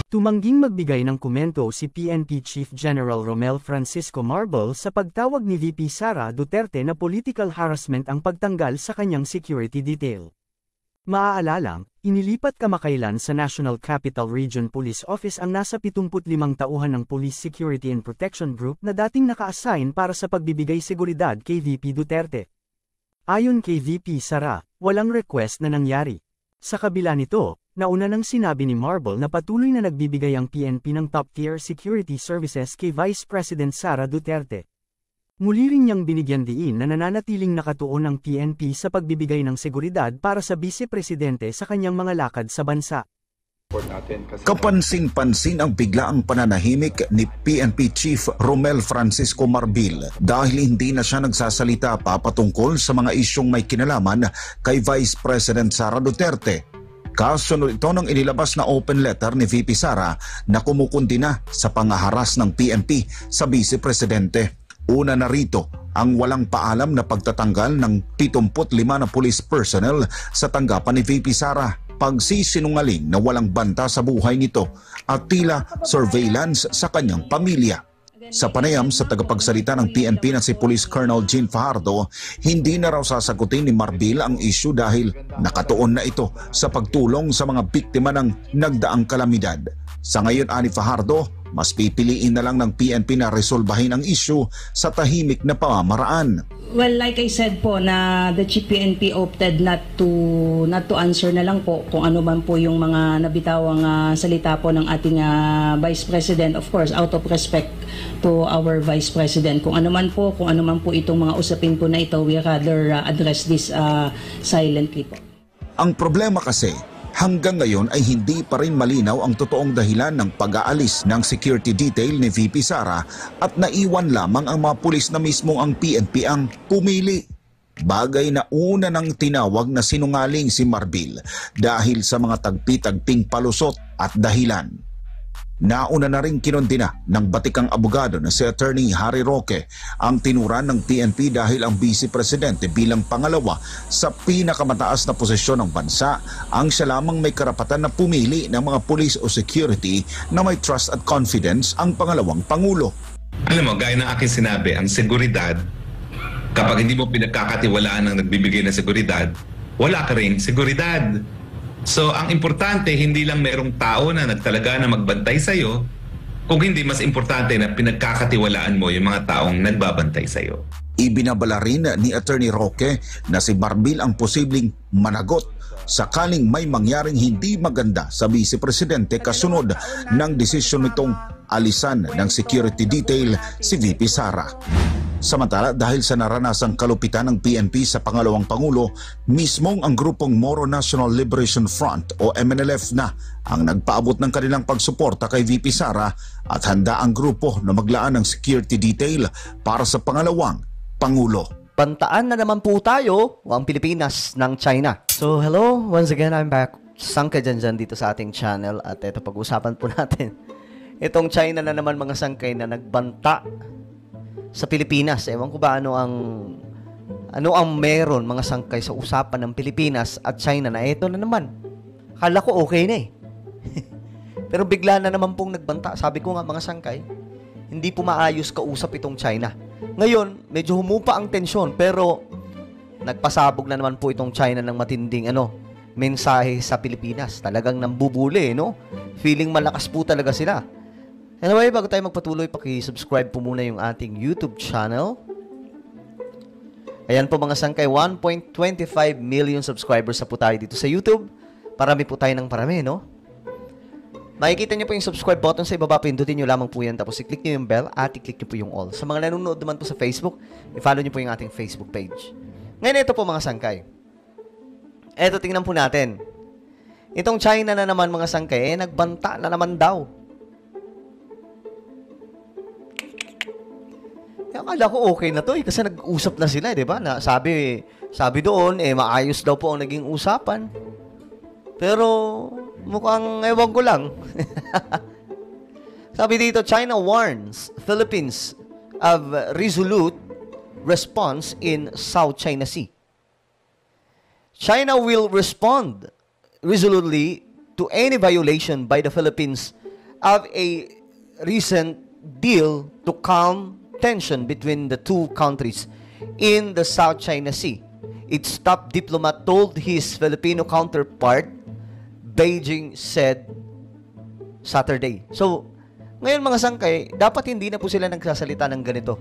Tumangging magbigay ng komento si PNP Chief General Romel Francisco Marbel sa pagtawag ni VP Sara Duterte na political harassment ang pagtanggal sa kanyang security detail. Maaalalang, inilipat kamakailan sa National Capital Region Police Office ang nasa 75 tauhan ng Police Security and Protection Group na dating naka-assign para sa pagbibigay seguridad kay VP Duterte. Ayon kay VP Sara, walang request na nangyari. Sa kabila nito, nauna nang sinabi ni Marbel na patuloy na nagbibigay ang PNP ng top-tier security services kay Vice President Sara Duterte. Muli rin niyang binigyan diin na nananatiling nakatuon ang PNP sa pagbibigay ng seguridad para sa Vice Presidente sa kanyang mga lakad sa bansa. Kapansin-pansin ang biglaang pananahimik ni PNP Chief Romel Francisco Marbel dahil hindi na siya nagsasalita papatungkol sa mga isyong may kinalaman kay Vice President Sara Duterte. Kasunod ito ng inilabas na open letter ni VP Sara na kumukundi na sa pangaharas ng PNP sa Vice Presidente. Una na rito ang walang paalam na pagtatanggal ng 75 na police personnel sa tanggapan ni VP Sara, pagsisinungaling na walang banta sa buhay nito at tila surveillance sa kanyang pamilya. Sa panayam sa tagapagsalita ng PNP na si Police Colonel Jean Fajardo, hindi na raw sasagutin ni Marbel ang issue dahil nakatuon na ito sa pagtulong sa mga biktima ng nagdaang kalamidad. Sa ngayon, ani Fajardo, mas pipiliin na lang ng PNP na resolbahin ang issue sa tahimik na pamamaraan. Well, like I said po na the Chief PNP opted not to answer na lang po kung ano man po yung mga nabitawang salita po ng ating Vice President, of course out of respect to our Vice President. Kung ano man po itong mga usapin po na ito, we rather address this silently po. Ang problema kasi, hanggang ngayon ay hindi pa rin malinaw ang totoong dahilan ng pag-aalis ng security detail ni VP Sara at naiwan lamang ang mga pulis na mismo ang PNP ang pumili. Bagay na una nang tinawag na sinungaling si Marbel dahil sa mga tagpi-tagping palusot at dahilan. Nauna na rin kinondena ng batikang abogado na si Attorney Harry Roque ang tinuran ng PNP dahil ang Vice Presidente bilang pangalawa sa pinakamataas na posisyon ng bansa ang siya lamang may karapatan na pumili ng mga police o security na may trust at confidence ang pangalawang pangulo. Alam mo, gaya ng aking sinabi, ang seguridad, kapag hindi mo pinagkakatiwalaan ng nagbibigay ng seguridad, wala ka rin seguridad. So, ang importante, hindi lang merong tao na nagtalaga na magbantay sa'yo, kung hindi mas importante na pinagkakatiwalaan mo yung mga taong nagbabantay sa'yo. Ibinabala rin ni Attorney Roque na si Marbel ang posibleng managot sakaling may mangyaring hindi maganda sa Vice Presidente kasunod ng desisyon nitong alisan ng security detail si VP Sara. Samantala, dahil sa naranasang kalupitan ng PNP sa pangalawang pangulo, mismong ang grupong Moro National Liberation Front o MNLF na ang nagpaabot ng kanilang pagsuporta kay VP Sara at handa ang grupo na maglaan ng security detail para sa pangalawang pangulo. Bantaan na naman po tayo ang Pilipinas ng China. So hello, once again I'm back. Sangkay dyan dito sa ating channel at ito pag-usapan po natin. Itong China na naman mga sangkay na nagbanta sa Pilipinas. Ewan ko ba ano ang meron mga sangkay sa usapan ng Pilipinas at China na ito na naman. Akala ko okay na eh. Pero bigla na naman pong nagbanta. Sabi ko nga mga sangkay, hindi po maayos kausap itong China. Ngayon, medyo humupa ang tensyon pero nagpasabog na naman po itong China ng matinding mensahe sa Pilipinas. Talagang nambubuli, no? Feeling malakas po talaga sila. Anyway, bago tayo magpatuloy, paki-subscribe po muna yung ating YouTube channel. Ayan po mga sangkay, 1.25 million subscribers na po tayo dito sa YouTube. Parami po tayo ng parami, no? Makikita nyo po yung subscribe button sa ibaba, pindutin nyo lamang po yan, tapos i-click nyo yung bell at i-click nyo po yung all. Sa mga nanonood naman po sa Facebook, i-follow nyo po yung ating Facebook page. Ngayon, ito po mga sangkay. Ito, tingnan po natin. Itong China na naman mga sangkay, nagbanta na naman daw. Akala ko okay na to kasi nag-usap na sila, di ba? Na sabi doon, maayos daw po ang naging usapan. Pero mukhang ewan ko lang. Sabi dito, China warns Philippines of resolute response in South China Sea. China will respond resolutely to any violation by the Philippines of a recent deal to calm tension between the two countries in the South China Sea. Its top diplomat told his Filipino counterpart, Beijing said Saturday. So, ngayon mga sangkay, dapat hindi na po sila nagsasalita ng ganito.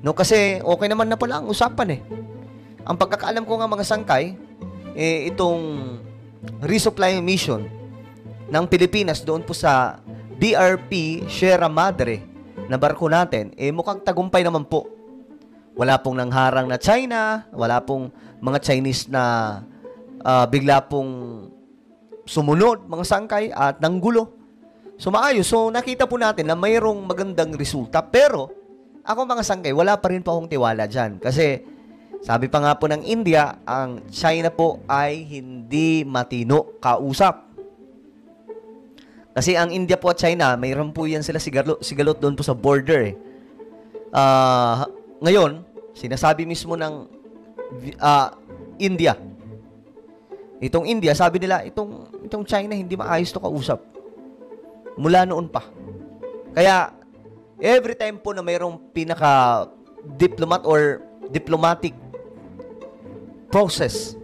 No, kasi okay naman na pala ang usapan eh. Ang pagkakaalam ko nga mga sangkay, itong resupply mission ng Pilipinas doon po sa BRP Sierra Madre na barko natin, mukhang tagumpay naman po. Wala pong nangharang na China, wala pong mga Chinese na bigla pong sumunod, mga sangkay, at nanggulo. So maayos. So nakita po natin na mayroong magandang resulta. Pero ako mga sangkay, wala pa rin po akong tiwala dyan. Kasi sabi pa nga po ng India, ang China po ay hindi matino kausap. Kasi ang India po at China, mayroon po yan sila sigalot doon po sa border. Ngayon, sinasabi mismo ng India. Itong India, sabi nila, itong China hindi maayos to kausap. Mula noon pa. Kaya, every time po na mayroong pinaka-diplomat or diplomatic process,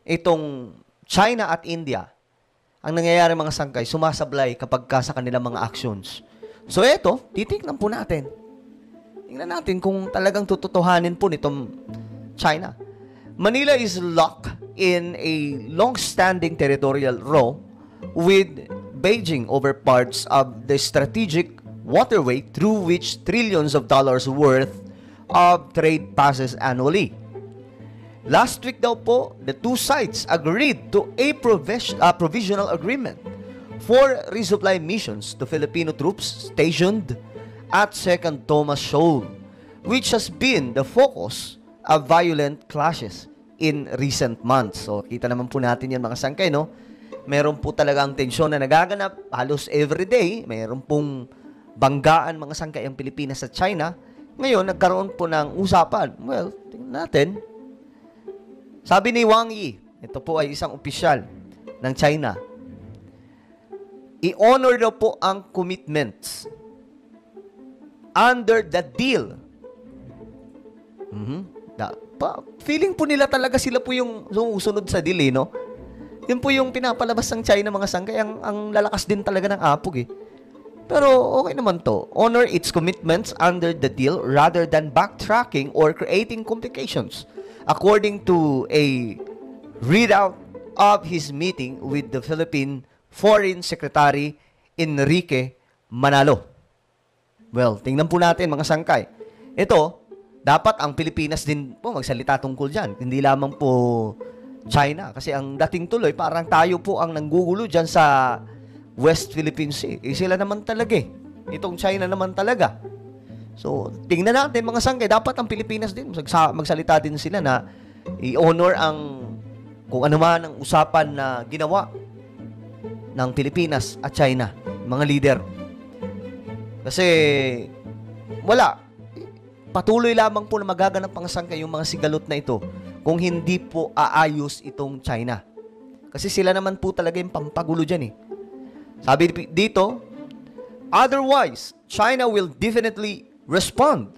itong China at India, ang nangyayari mga sangkay, sumasablay kapag sa kanilang mga actions. So eto, titignan po natin. Tingnan natin kung talagang tututuhanin po nitong China. Manila is locked in a long-standing territorial row with Beijing over parts of the strategic waterway through which trillions of dollars worth of trade passes annually. Last week daw po, the two sides agreed to a provisional agreement for resupply missions to Filipino troops stationed at 2nd Thomas Shoal, which has been the focus of violent clashes in recent months. So, kita naman po natin yan mga sangkay, no? Meron po talagang tensyon na nagaganap halos everyday. Meron pong banggaan mga sangkay ang Pilipinas at China. Ngayon, nagkaroon po ng usapan. Well, tingnan natin. Sabi ni Wang Yi, ito po ay isang opisyal ng China, i-honor daw po ang commitments under the deal. Feeling po nila talaga sila po yung sumusunod sa deal, no? Yun po yung pinapalabas ng China mga sangkay. Ang lalakas din talaga ng apog, eh. Pero okay naman to. Honor its commitments under the deal rather than backtracking or creating complications. According to a readout of his meeting with the Philippine Foreign Secretary Enrique Manalo. Well, tingnan po natin mga sangkay. Ito, dapat ang Pilipinas din po magsalita tungkol dyan. Hindi lamang po China. Kasi ang dating tuloy, parang tayo po ang nanggugulo dyan sa West Philippine Sea. Sila naman talaga eh. Itong China naman talaga. So, tingnan natin mga sangkay, dapat ang Pilipinas din, magsalita din sila na i-honor ang kung ano man ang usapan na ginawa ng Pilipinas at China, mga leader. Kasi, wala. Patuloy lamang po na magaganap ang sangkay yung mga sigalot na ito kung hindi po aayos itong China. Kasi sila naman po talaga yung pampagulo dyan eh. Sabi dito, otherwise, China will definitely respond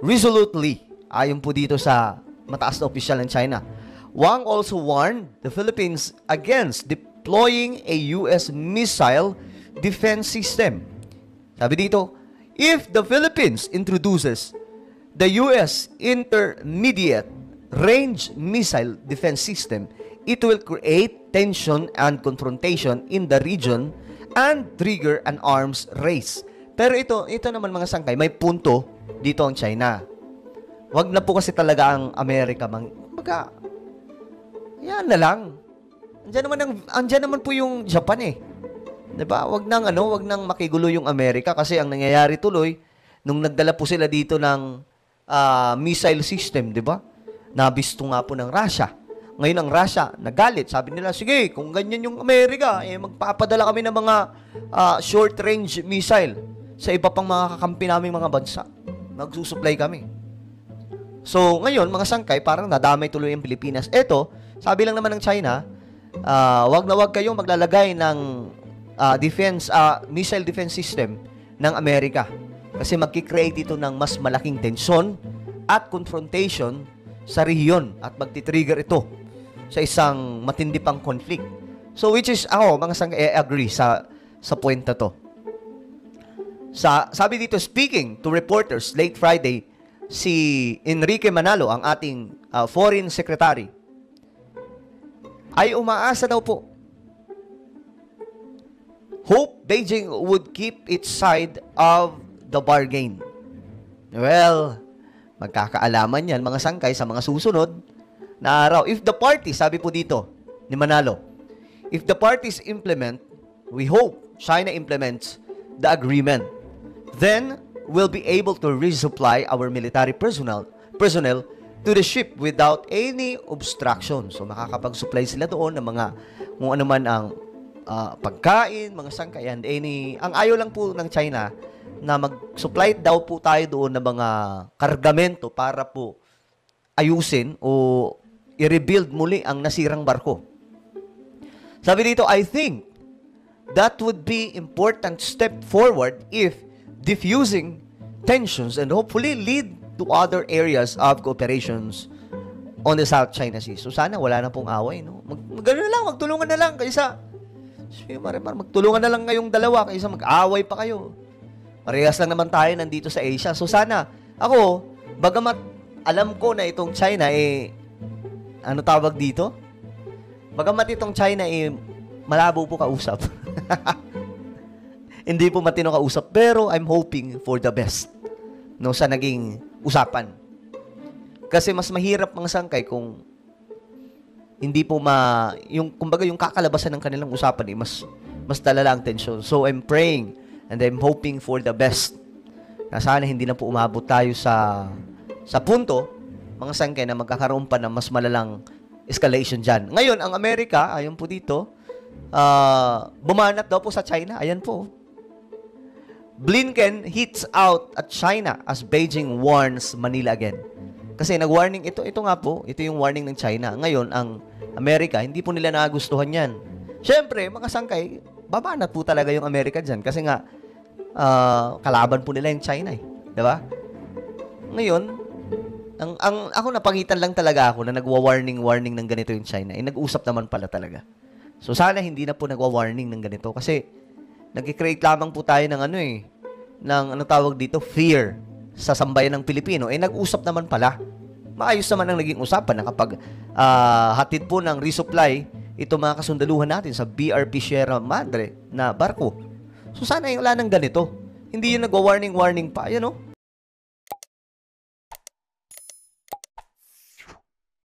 resolutely. Ayon po dito sa mataas na opisyal ng China. Wang also warned the Philippines against deploying a U.S. missile defense system. Sabi dito, if the Philippines introduces the U.S. intermediate range missile defense system, it will create tension and confrontation in the region and trigger an arms race. Pero ito naman mga sangkay, may punto dito ang China. Wag na po kasi talaga ang Amerika yan na lang. Andiyan naman po yung Japan eh. 'Di ba? Wag nang makigulo yung Amerika kasi ang nangyayari tuloy nung nagdala po sila dito ng missile system, 'di ba? Nabisto nga po ng Russia. Ngayon ang Russia nagalit. Sabi nila, sige, kung ganyan yung Amerika, magpapadala kami ng mga short-range missile sa iba pang mga kakampi naming mga bansa. Magsusupply kami. So, ngayon, mga sangkay, parang nadamay tuloy ang Pilipinas. Eto, sabi lang naman ng China, wag na wag kayong maglalagay ng missile defense system ng Amerika. Kasi magki-create ito ng mas malaking tensyon at confrontation sa rehiyon at magti-trigger ito sa isang matindi pang conflict. So which is ako mga agree sa point na to. Sabi dito, speaking to reporters late Friday, si Enrique Manalo, ang ating foreign secretary, ay umaasa daw po. Hope Beijing would keep its side of the bargain. Well, magkakaalaman yan mga sangkay sa mga susunod na araw. If the parties, sabi po dito ni Manalo, if the parties implement, we hope China implements the agreement, then we'll be able to resupply our military personnel to the ship without any obstruction. So makakapag-supply sila doon ng mga kung ano man ang pagkain, mga sangkay, and ang ayaw lang po ng China na mag-supply daw po tayo doon ng mga kargamento para po ayusin o i-rebuild muli ang nasirang barko. Sabi dito, I think that would be important step forward if diffusing tensions and hopefully lead to other areas of cooperations on the South China Sea. So sana wala na pong away, no? Magano na lang, magtulungan na lang kaysa magtulungan na lang kayong dalawa kaysa mag-away pa kayo. Parehas lang naman tayo nandito sa Asia. So sana ako, bagamat alam ko na itong China ano tawag dito? Bagamat itong China malabo po kausap. Hindi po matino kausap, pero I'm hoping for the best no sa naging usapan. Kasi mas mahirap mga sangkay kung hindi po kumbaga yung kakalabasan ng kanilang usapan mas talala ang tensyon. So I'm praying and I'm hoping for the best. Na sana hindi na po umabot tayo sa punto mga sangkay na magkakaroon pa ng mas malalang escalation dyan. Ngayon, ang Amerika, ayon po dito, bumanat daw po sa China. Ayan po. Blinken hits out at China as Beijing warns Manila again. Kasi nag-warning ito nga po, ito yung warning ng China. Ngayon, ang Amerika, hindi po nila nagustuhan yan. Siyempre, mga sangkay, babanat po talaga yung Amerika dyan. Kasi nga, kalaban po nila yung China eh. Diba? Ngayon, ako napangitan lang talaga ako na nagwa-warning ng ganito yung China. Nag-usap naman pala talaga. So, sana hindi na po nagwa-warning ng ganito. Kasi, nag-create lamang po tayo ng ng tawag dito, fear sa sambayan ng Pilipino. Nag-usap naman pala. Maayos naman ang naging usapan na kapag hatid po ng resupply ito mga kasundaluhan natin sa BRP Sierra Madre na barko. So, sana yung wala ng ganito. Hindi yung nagwa-warning pa. Yan o.